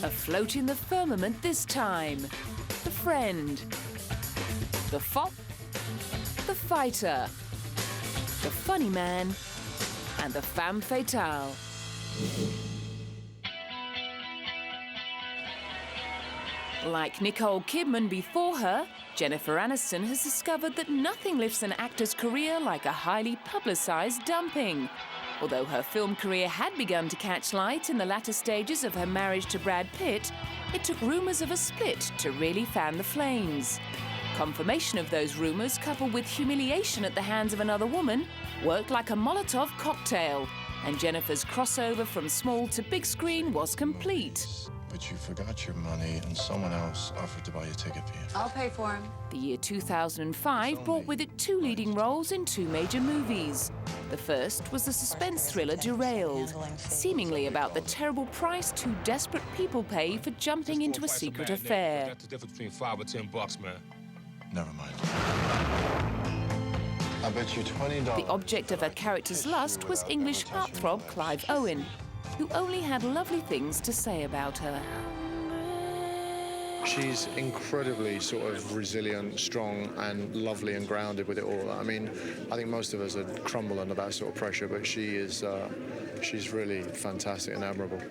Afloat in the firmament this time, the friend, the fop, the fighter, the funny man, and the femme fatale. Like Nicole Kidman before her, Jennifer Aniston has discovered that nothing lifts an actor's career like a highly publicised dumping. Although her film career had begun to catch light in the latter stages of her marriage to Brad Pitt, it took rumours of a split to really fan the flames. Confirmation of those rumours, coupled with humiliation at the hands of another woman, worked like a Molotov cocktail, and Jennifer's crossover from small to big screen was complete. But you forgot your money and someone else offered to buy a ticket for you. I'll pay for him. The year 2005 brought with it 2 leading roles in 2 major movies. The first was the suspense thriller Derailed, seemingly about the terrible price 2 desperate people pay for jumping into a secret affair. That's the difference between $5 or $10, man. Never mind. I bet you $20. The object of her character's lust was English heartthrob Clive Owen, who only had lovely things to say about her. She's incredibly sort of resilient, strong, and lovely and grounded with it all. I mean, I think most of us would crumble under that sort of pressure, but she's really fantastic and admirable.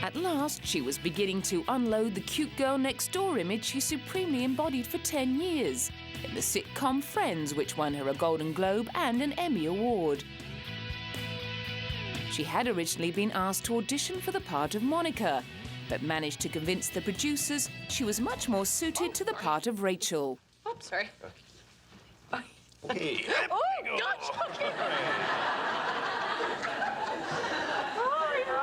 At last, she was beginning to unload the cute girl next door image she supremely embodied for 10 years in the sitcom Friends, which won her a Golden Globe and an Emmy Award. She had originally been asked to audition for the part of Monica, but managed to convince the producers she was much more suited to the part of Rachel. Oh, sorry. Hey, Oh, gosh. Oh, yeah.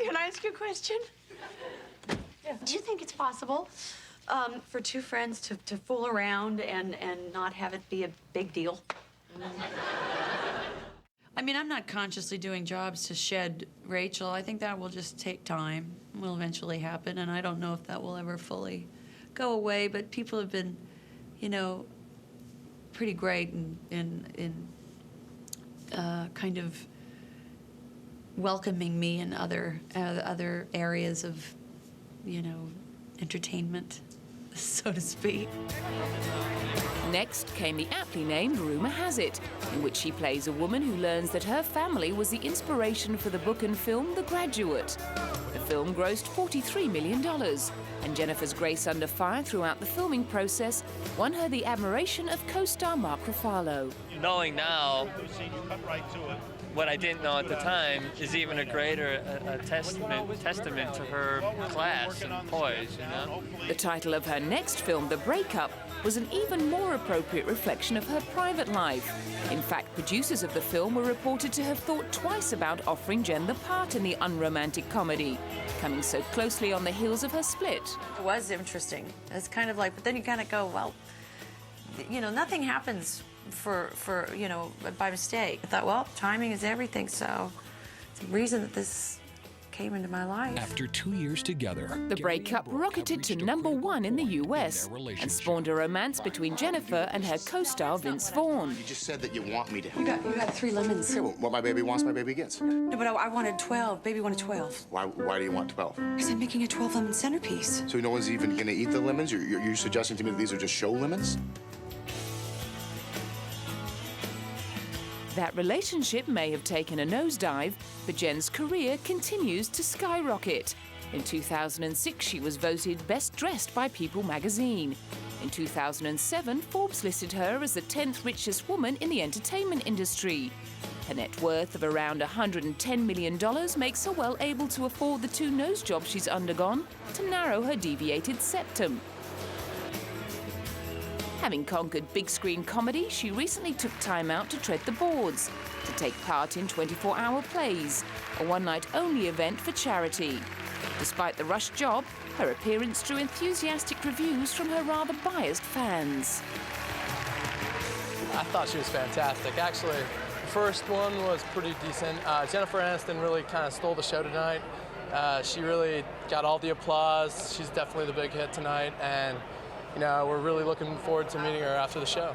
Can I ask you a question? Yeah. Do you think it's possible for 2 friends to fool around and not have it be a big deal? I mean, I'm not consciously doing jobs to shed Rachel. I think that will just take time. It will eventually happen, and I don't know if that will ever fully go away, but people have been, you know, pretty great in kind of welcoming me in other areas of, you know, entertainment, so to speak. Next came the aptly named Rumour Has It, in which she plays a woman who learns that her family was the inspiration for the book and film The Graduate. The film grossed $43 million, and Jennifer's grace under fire throughout the filming process won her the admiration of co-star Mark Ruffalo. Knowing now what I didn't know at the time is even a greater testament to her class and poise, you know? The title of her next film, The Breakup, was an even more appropriate reflection of her private life. In fact, producers of the film were reported to have thought twice about offering Jen the part in the unromantic comedy, coming so closely on the heels of her split. It was interesting. It's kind of like, but then you kind of go, well, you know, nothing happens for you know, by mistake. I thought, well, timing is everything, so it's the reason that this came into my life. After 2 years together, The Breakup rocketed to #1 in the US and spawned a romance between Jennifer and her co-star Vince Vaughn. You just said that you want me to. You got 3 lemons. Okay, well, what my baby wants, my baby gets. No, but I wanted 12. Baby wanted 12. Why do you want 12? Because I'm making a 12-lemon centerpiece. So no one's even gonna eat the lemons? You're suggesting to me that these are just show lemons? That relationship may have taken a nosedive, but Jen's career continues to skyrocket. In 2006, she was voted Best Dressed by People magazine. In 2007, Forbes listed her as the 10th richest woman in the entertainment industry. Her net worth of around $110 million makes her well able to afford the 2 nose jobs she's undergone to narrow her deviated septum. Having conquered big screen comedy, she recently took time out to tread the boards, to take part in 24-hour plays, a one-night-only event for charity. Despite the rushed job, her appearance drew enthusiastic reviews from her rather biased fans. I thought she was fantastic. Actually, the first one was pretty decent. Jennifer Aniston really kind of stole the show tonight. She really got all the applause. She's definitely the big hit tonight, and we're really looking forward to meeting her after the show.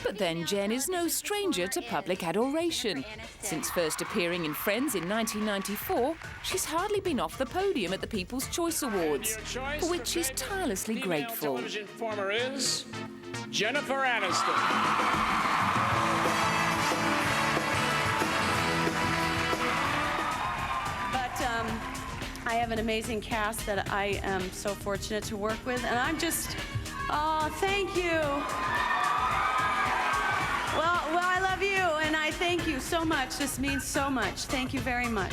But then Jen is no stranger to public adoration. Since first appearing in Friends in 1994, she's hardly been off the podium at the People's Choice Awards, for which she's tirelessly grateful. Television performer is Jennifer Aniston. I have an amazing cast that I am so fortunate to work with, and I'm just, oh, thank you. Well, I love you, and I thank you so much. This means so much. Thank you very much.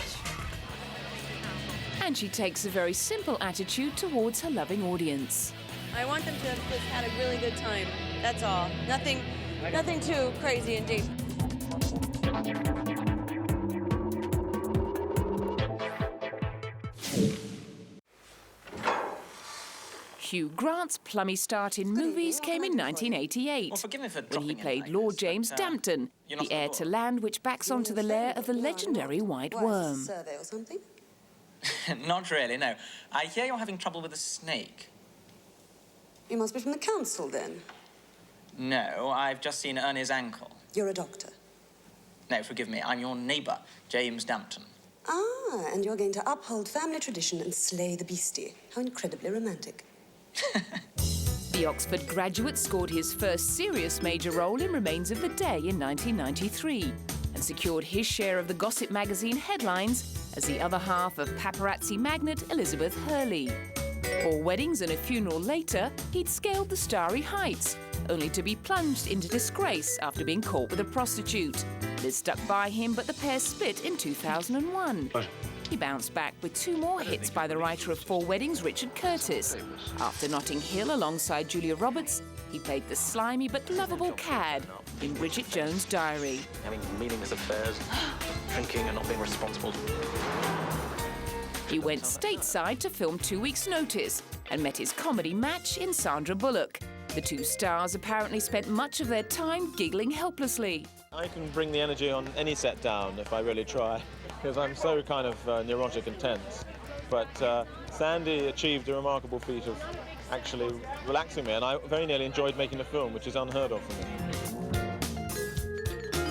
And she takes a very simple attitude towards her loving audience. I want them to have just had a really good time. That's all. Nothing too crazy and deep. Hugh Grant's plummy start in movies came in 1988, when he played Lord James Dampton, the heir to land which backs onto the lair of the legendary white worm. Survey or something? Not really, no. I hear you're having trouble with a snake. You must be from the council, then. No, I've just seen Ernie's ankle. You're a doctor. No, forgive me, I'm your neighbour, James Dampton. Ah, and you're going to uphold family tradition and slay the beastie. How incredibly romantic. The Oxford graduate scored his first serious major role in Remains of the Day in 1993 and secured his share of the gossip magazine headlines as the other half of paparazzi magnate Elizabeth Hurley. 4 weddings and a funeral later, he'd scaled the starry heights, only to be plunged into disgrace after being caught with a prostitute. Liz stuck by him, but the pair split in 2001. He bounced back with 2 more hits by the writer of 4 Weddings, Richard Curtis. After Notting Hill alongside Julia Roberts, he played the slimy but lovable cad in Bridget Jones' Diary. Having meaningless affairs, drinking and not being responsible. He went stateside to film 2 Weeks' Notice and met his comedy match in Sandra Bullock. The 2 stars apparently spent much of their time giggling helplessly. I can bring the energy on any set down if I really try, because I'm so kind of neurotic and tense. But Sandy achieved a remarkable feat of actually relaxing me, and I very nearly enjoyed making the film, which is unheard of for me.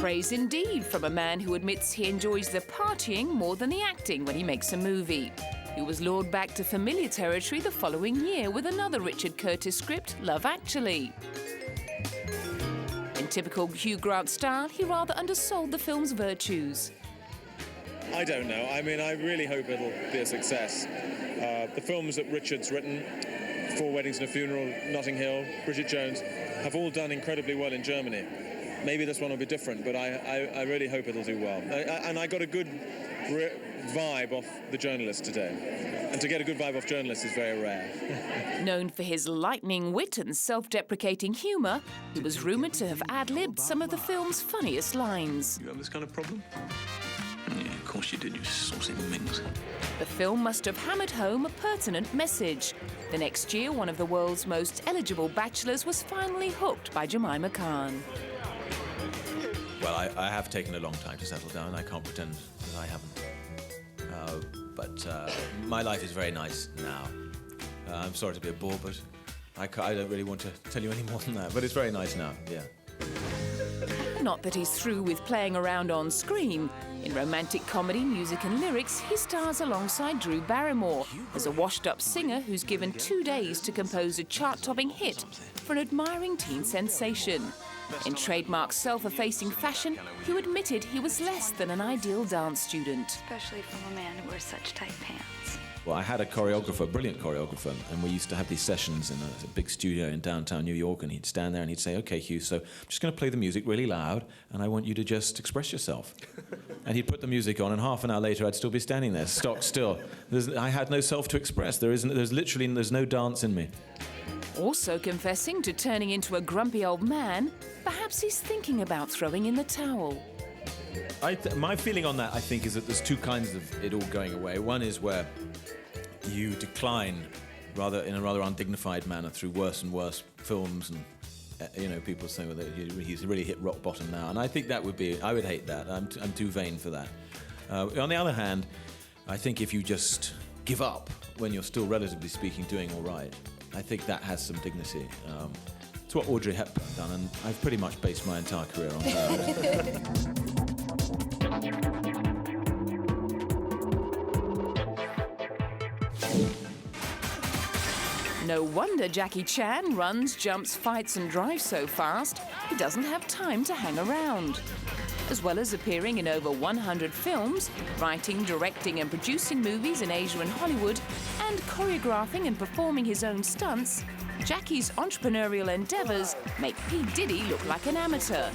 Praise indeed from a man who admits he enjoys the partying more than the acting when he makes a movie. He was lured back to familiar territory the following year with another Richard Curtis script, Love Actually. In typical Hugh Grant style, he rather undersold the film's virtues. I don't know. I mean, I really hope it'll be a success. The films that Richard's written, 4 Weddings and a Funeral, Notting Hill, Bridget Jones, have all done incredibly well in Germany. Maybe this one will be different, but I really hope it'll do well. And I got a good vibe off the journalist today. And to get a good vibe off journalists is very rare. Known for his lightning wit and self-deprecating humour, he was rumoured to have ad-libbed some of the film's funniest lines. You have this kind of problem? Yeah, of course you did, you saucy minx. The film must have hammered home a pertinent message. The next year, one of the world's most eligible bachelors was finally hooked by Jemima Khan. Well, I have taken a long time to settle down. I can't pretend that I haven't. But my life is very nice now. I'm sorry to be a bore, but I don't really want to tell you any more than that. But it's very nice now, yeah. Not that he's through with playing around on screen. In romantic comedy, music and lyrics, he stars alongside Drew Barrymore as a washed-up singer who's given 2 days to compose a chart-topping hit for an admiring teen sensation. In trademark self-effacing fashion, Hugh admitted he was less than an ideal dance student. Especially from a man who wears such tight pants. Well, I had a choreographer, a brilliant choreographer, and we used to have these sessions in a big studio in downtown New York, and he'd stand there and he'd say, "OK, Hugh, so I'm just going to play the music really loud, and I want you to just express yourself." And he'd put the music on, and half an hour later, I'd still be standing there, stock still. I had no self to express. There's no dance in me. Also confessing to turning into a grumpy old man, perhaps he's thinking about throwing in the towel. My feeling on that, I think, is that there's 2 kinds of it all going away. One is where you decline in a rather undignified manner through worse and worse films and people saying that he's really hit rock bottom now, and I think that would be, I would hate that. I'm too vain for that. On the other hand, I think if you just give up when you're still, relatively speaking, doing all right, I think that has some dignity. It's what Audrey Hepburn done, and I've pretty much based my entire career on her. No wonder Jackie Chan runs, jumps, fights and drives so fast, he doesn't have time to hang around. As well as appearing in over 100 films, writing, directing and producing movies in Asia and Hollywood, and choreographing and performing his own stunts, Jackie's entrepreneurial endeavours make P. Diddy look like an amateur.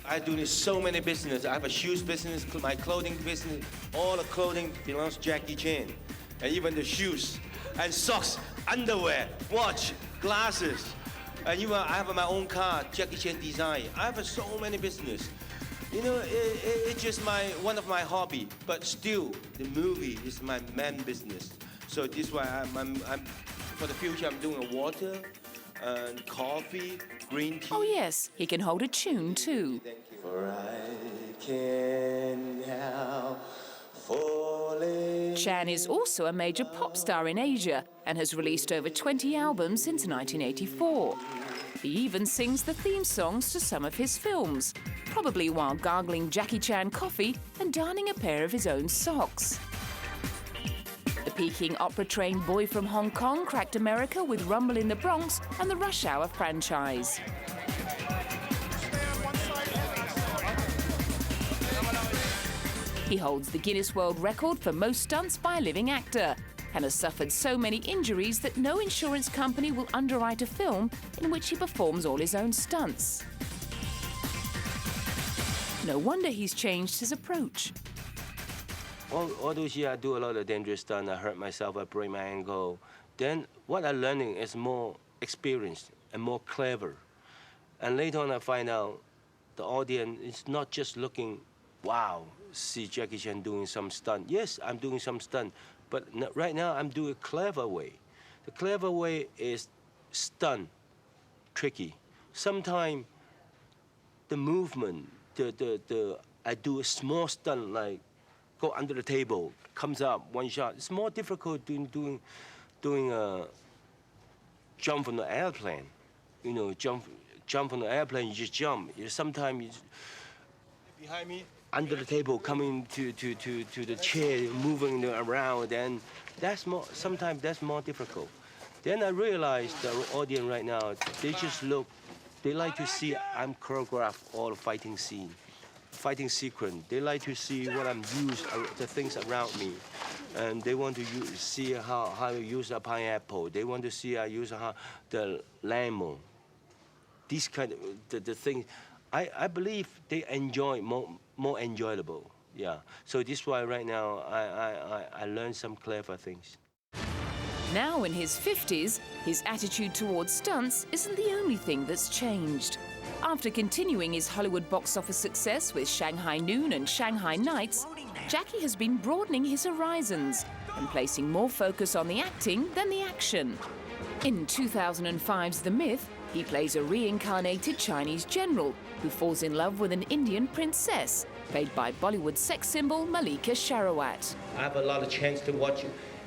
I do so many business. I have a shoes business, my clothing business. All the clothing belongs to Jackie Chan. And even the shoes and socks, underwear, watch, glasses. And even I have my own car, Jackie Chan design. I have so many business. You know, it's just one of my hobby. But still, the movie is my main business. So this is why I'm for the future, I'm doing water, and coffee, green tea. Oh yes, he can hold a tune too. For I can help falling. Chan is also a major pop star in Asia and has released over 20 albums since 1984. He even sings the theme songs to some of his films, probably while gargling Jackie Chan coffee and darning a pair of his own socks. The Peking opera-trained boy from Hong Kong cracked America with Rumble in the Bronx and the Rush Hour franchise. He holds the Guinness World Record for most stunts by a living actor and has suffered so many injuries that no insurance company will underwrite a film in which he performs all his own stunts. No wonder he's changed his approach. All those years, I do a lot of dangerous stunts. I hurt myself, I break my ankle. Then what I'm learning is more experienced and more clever. And later on, I find out the audience is not just looking, wow, see Jackie Chan doing some stunt. Yes, I'm doing some stunt, but right now I'm doing a clever way. The clever way is stunt, tricky. Sometimes the movement, I do a small stunt like go under the table, comes up, one shot. It's more difficult doing a jump from the airplane. You know, jump from the airplane, you just jump. Sometimes you behind me, under the table, coming to the chair, moving around, and sometimes that's more difficult. Then I realized the audience right now, they like to see I'm choreograph all the fighting scene. Fighting sequence. They like to see what I'm used, the things around me, and they want to see how I use a pineapple. They want to see I use the lemon. These kind of the things. I believe they enjoy more enjoyable. Yeah. So this is why right now I learned some clever things. Now in his 50s, his attitude towards stunts isn't the only thing that's changed. After continuing his Hollywood box office success with Shanghai Noon and Shanghai Nights, Jackie has been broadening his horizons and placing more focus on the acting than the action. In 2005's The Myth, he plays a reincarnated Chinese general who falls in love with an Indian princess, played by Bollywood sex symbol Malika Sherawat. I have a lot of chance to watch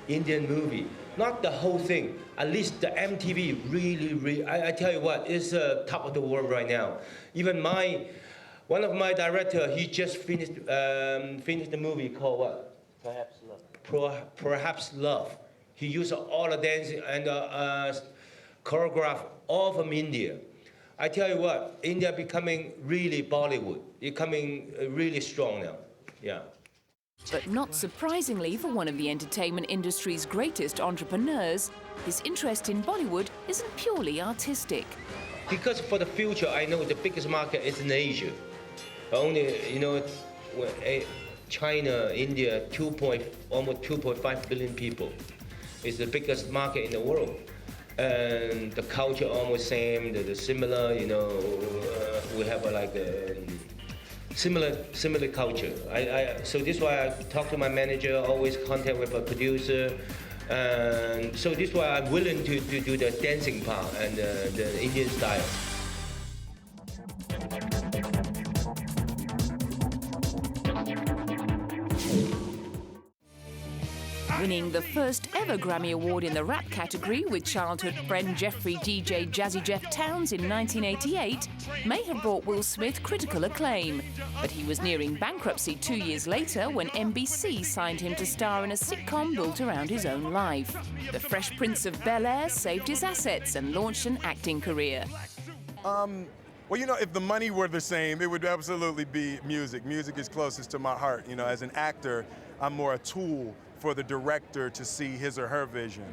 Indian movie. Not the whole thing, at least the MTV really, I tell you what, is top of the world right now. Even one of my director, he just finished the movie called what? Perhaps Love. Perhaps Love. He used all the dancing and choreograph all from India. I tell you what, India becoming really Bollywood, becoming really strong now, yeah. But not surprisingly for one of the entertainment industry's greatest entrepreneurs, his interest in Bollywood isn't purely artistic. Because for the future, I know the biggest market is in Asia. Only, China, India, almost 2.5 billion people. It's the biggest market in the world. And the culture almost same, the similar, we have similar culture. So this is why I talk to my manager, always contact with a producer, So this is why I'm willing to do the dancing part and the Indian style. Winning the first ever Grammy Award in the rap category with childhood friend Jeffrey DJ Jazzy Jeff Towns in 1988 may have brought Will Smith critical acclaim. But he was nearing bankruptcy 2 years later when NBC signed him to star in a sitcom built around his own life. The Fresh Prince of Bel-Air saved his assets and launched an acting career. Well, you know, if the money were the same, it would absolutely be music. Music is closest to my heart. You know, as an actor, I'm more a tool for the director to see his or her vision.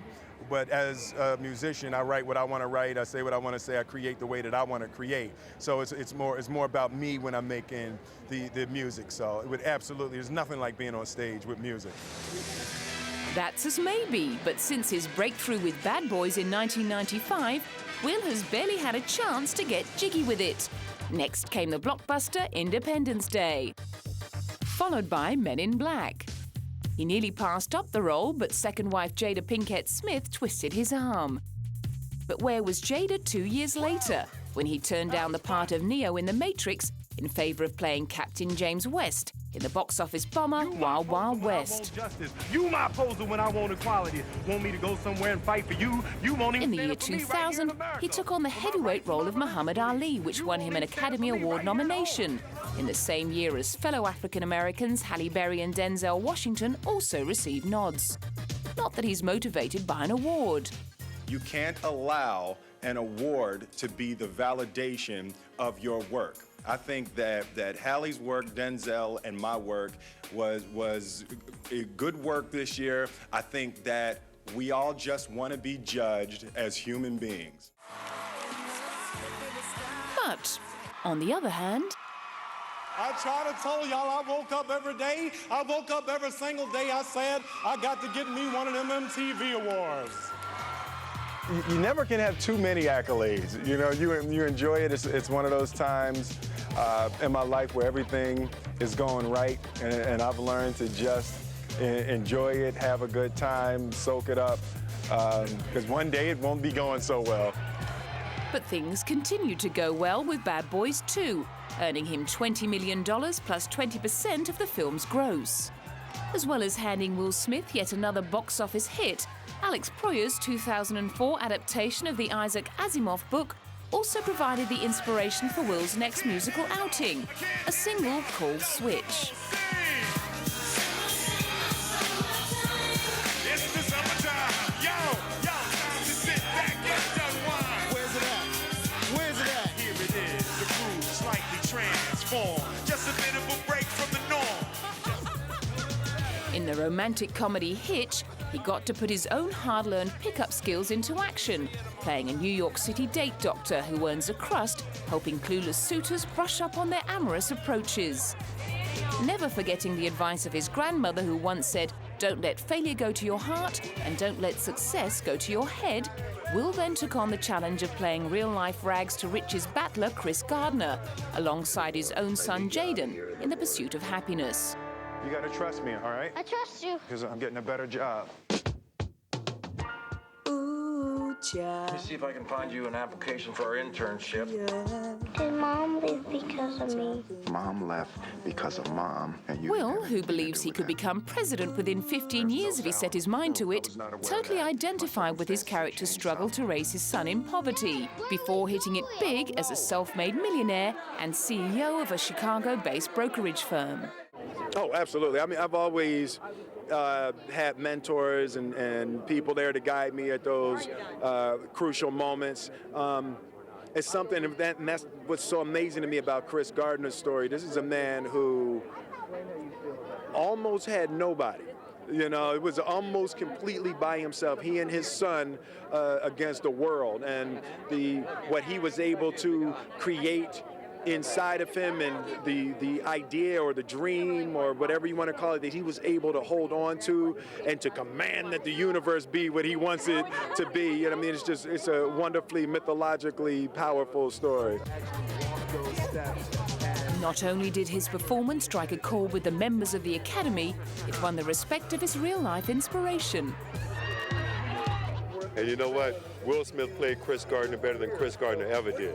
But as a musician, I write what I want to write, I say what I want to say, I create the way that I want to create. So it's more about me when I'm making the music. So it would absolutely, there's nothing like being on stage with music. That's as maybe, but since his breakthrough with Bad Boys in 1995, Will has barely had a chance to get jiggy with it. Next came the blockbuster Independence Day, followed by Men in Black. He nearly passed up the role, but second wife Jada Pinkett Smith twisted his arm. But where was Jada 2 years later, when he turned down the part of Neo in The Matrix in favour of playing Captain James West in the box office bomber Wild Wild West? You my poser when I want equality. Want me to go somewhere and fight for you? You won't even. In the year 2000, he took on the heavyweight role of Muhammad Ali, which won him an Academy Award nomination. In the same year as fellow African-Americans Halle Berry and Denzel Washington also received nods. Not that he's motivated by an award. You can't allow an award to be the validation of your work. I think that Halle's work, Denzel, and my work was a good work this year. I think that we all just want to be judged as human beings. But, on the other hand, I try to tell y'all I woke up every day. I woke up every single day. I said I got to get me one of them MTV awards. You never can have too many accolades. You know, you enjoy it. It's one of those times in my life where everything is going right, and I've learned to just enjoy it, have a good time, soak it up, because one day it won't be going so well. But things continue to go well with Bad Boys 2, earning him $20 million plus 20% of the film's gross. As well as handing Will Smith yet another box office hit, Alex Proyer's 2004 adaptation of the Isaac Asimov book also provided the inspiration for Will's next musical outing, a single called Switch. In the romantic comedy Hitch, he got to put his own hard-learned pickup skills into action, playing a New York City date doctor who earns a crust, helping clueless suitors brush up on their amorous approaches. Never forgetting the advice of his grandmother who once said, "Don't let failure go to your heart and don't let success go to your head," Will then took on the challenge of playing real-life rags-to-riches battler Chris Gardner, alongside his own son Jaden, in the pursuit of happiness. You gotta trust me, all right? I trust you. Because I'm getting a better job. Ooh, Let me see if I can find you an application for our internship. Did Mom leave because of me? Mom left because of Mom, and you. Will, who believes he could become president within 15 years if he set his mind to it, totally identified with his character's struggle to raise his son in poverty, before hitting it big as a self-made millionaire and CEO of a Chicago-based brokerage firm. Oh, absolutely. I mean, I've always had mentors and people there to guide me at those crucial moments. It's something, and that's what's so amazing to me about Chris Gardner's story. This is a man who almost had nobody. You know, it was almost completely by himself. He and his son against the world, and what he was able to create inside of him, and the idea or the dream or whatever you want to call it, that he was able to hold on to and to command that the universe be what he wants it to be. You know what I mean? It's a wonderfully mythologically powerful story. Not only did his performance strike a chord with the members of the Academy, it won the respect of his real-life inspiration. And you know what? Will Smith played Chris Gardner better than Chris Gardner ever did.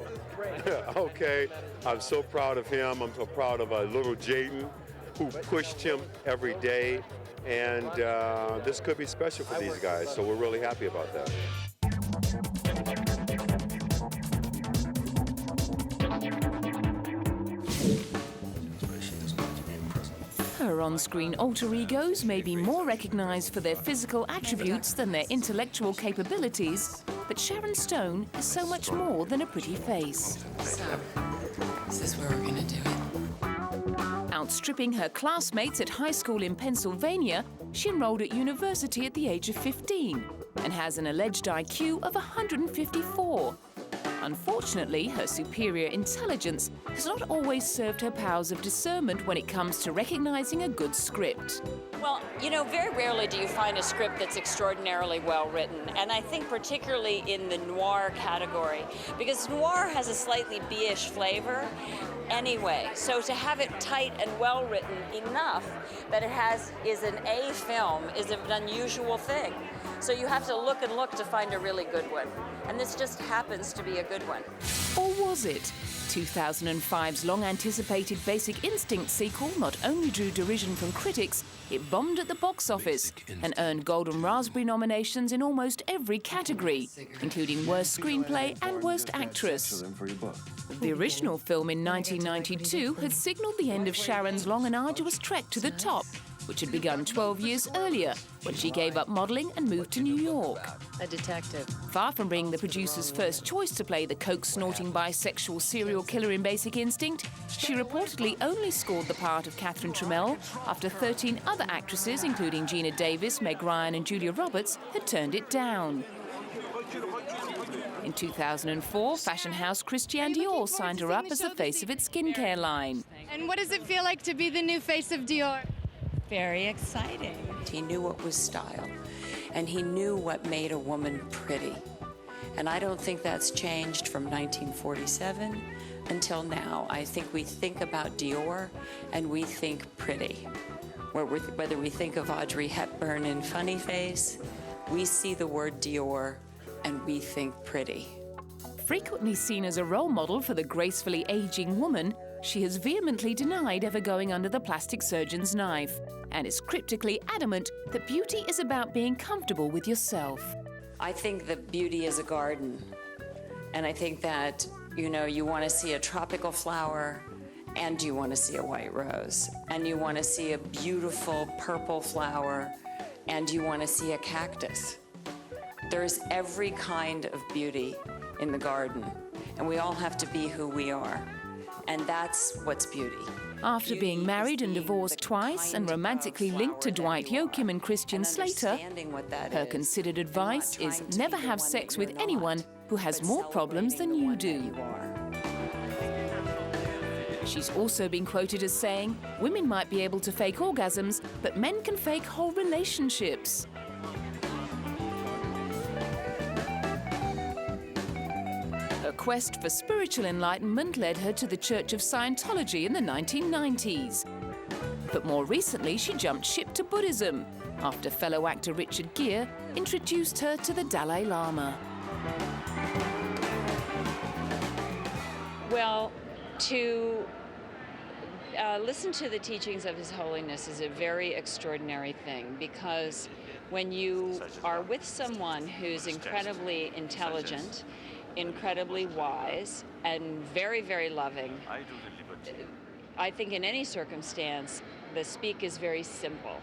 Okay, I'm so proud of him. I'm so proud of little Jaden, who pushed him every day. And this could be special for these guys, so we're really happy about that. Her on-screen alter egos may be more recognised for their physical attributes than their intellectual capabilities, but Sharon Stone is so much more than a pretty face. So, is this where we're gonna do it? Outstripping her classmates at high school in Pennsylvania, she enrolled at university at the age of 15 and has an alleged IQ of 154. Unfortunately, her superior intelligence has not always served her powers of discernment when it comes to recognising a good script. Well, you know, very rarely do you find a script that's extraordinarily well written, and I think particularly in the noir category, because noir has a slightly B-ish flavor anyway, so to have it tight and well written enough that it is an A film is an unusual thing. So you have to look and look to find a really good one, and this just happens to be a good one. Or was it? 2005's long-anticipated Basic Instinct sequel not only drew derision from critics, it bombed at the box office and earned Golden Raspberry nominations in almost every category, including Worst Screenplay and Worst Actress. The original film in 1992 had signalled the end of Sharon's long and arduous trek to the top, which had begun 12 years earlier when she gave up modelling and moved to New York. A detective. Far from being the producer's first choice to play the coke-snorting bisexual serial killer in Basic Instinct, she reportedly only scored the part of Catherine Trammell after 13 other actresses, including Gina Davis, Meg Ryan and Julia Roberts, had turned it down. In 2004, fashion house Christian Dior signed her up as the face of its skincare line. And what does it feel like to be the new face of Dior? Very exciting. He knew what was style, and he knew what made a woman pretty. And I don't think that's changed from 1947 until now. I think we think about Dior and we think pretty. Whether we think of Audrey Hepburn in Funny Face, we see the word Dior and we think pretty. Frequently seen as a role model for the gracefully aging woman, she has vehemently denied ever going under the plastic surgeon's knife and is cryptically adamant that beauty is about being comfortable with yourself. I think that beauty is a garden. And I think that, you know, you want to see a tropical flower and you want to see a white rose. And you want to see a beautiful purple flower and you want to see a cactus. There's every kind of beauty in the garden. And we all have to be who we are. And that's what's beauty. After being married and divorced twice and romantically linked to Dwight Yoakam and Christian Slater, her considered advice is never have sex with anyone who has more problems than you do. She's also been quoted as saying, women might be able to fake orgasms, but men can fake whole relationships. Her quest for spiritual enlightenment led her to the Church of Scientology in the 1990s. But more recently, she jumped ship to Buddhism after fellow actor Richard Gere introduced her to the Dalai Lama. Well, to listen to the teachings of His Holiness is a very extraordinary thing, because when you are with someone who's incredibly intelligent, incredibly wise, and very, very loving, I think in any circumstance, the speak is very simple.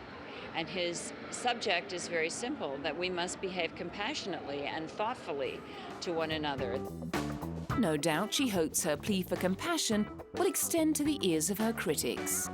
And his subject is very simple, that we must behave compassionately and thoughtfully to one another. No doubt she hopes her plea for compassion will extend to the ears of her critics.